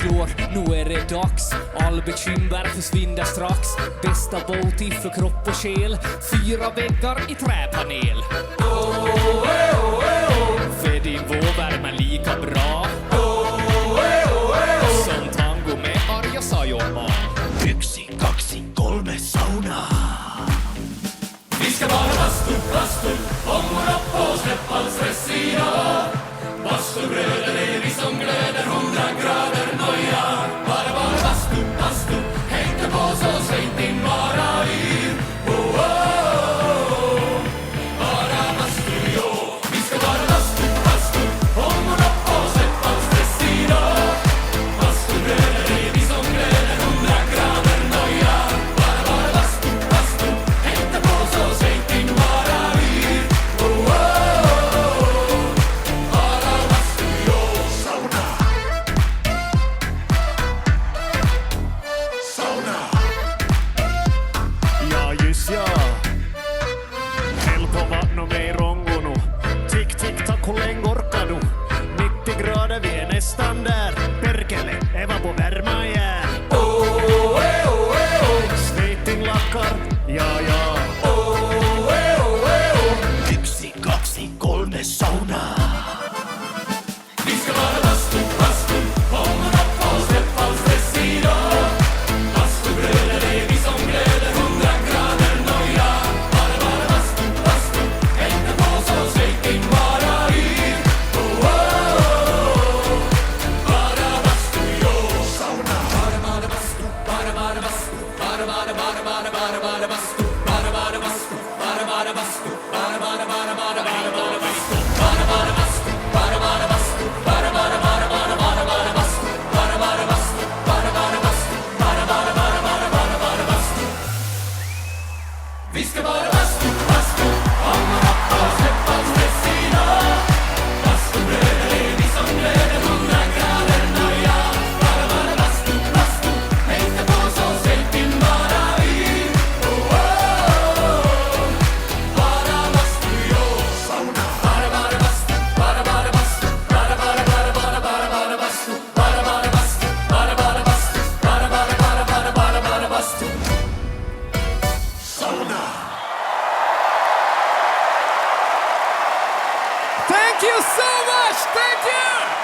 slår, nu är det dags. All bekymmer försvinner strax. Bästa Balti för kropp och själ. 4 väggar i träpanel. För din vårvärme lika bra som tango med Arja Saijonmaa. 1, 2, 3 sauna. Vi ska bara bastu, ångorna på, släpp all stress idag. Bastubröder är vi som glöder, 100 grader noja. Bara bastu, häng inte på så släng din bara yr. Bara bastu, jo. Vi ska bara bastu, ångorna på, släpp all stress idag. Bastubröder är vi som glöder, 100 grader noja. Bara bastu, häng inte på så släng din bara yr. Bara bastu, jo. Sauna. Ja, just ja. Häll på vattnet med rongono. Tick, tick, tack, hur länge orkar du? 90 grader, vi är nästan där. Perkele, Eva på värma igen. Sveting lackar, ja, ja. 1, 2, 3 sauna. Vi ska bara bastu, ångorna på, släpp all stress idag. Bastubröder är vi som glöder, 100 grader noja. Bara bastu, häng inte på så släng din bara yr. Bara bastu, jo. Sauna. Bara bastu, bara bastu, bara bastu, bara bastu, bara bastu, bara bastu, bara bastu. Vi ska bara bastu, ångorna på, släpp all stress idag. Bastubröder är vi som glöder, 100 grader noja. Bara bastu, häng inte på så släng din bara yr. Bara bastu, jo. Sauna. Bara bastu, bara bastu, bara bastu, bara bastu, bara bastu, bara bastu. Sauna. Thank you so much! Thank you!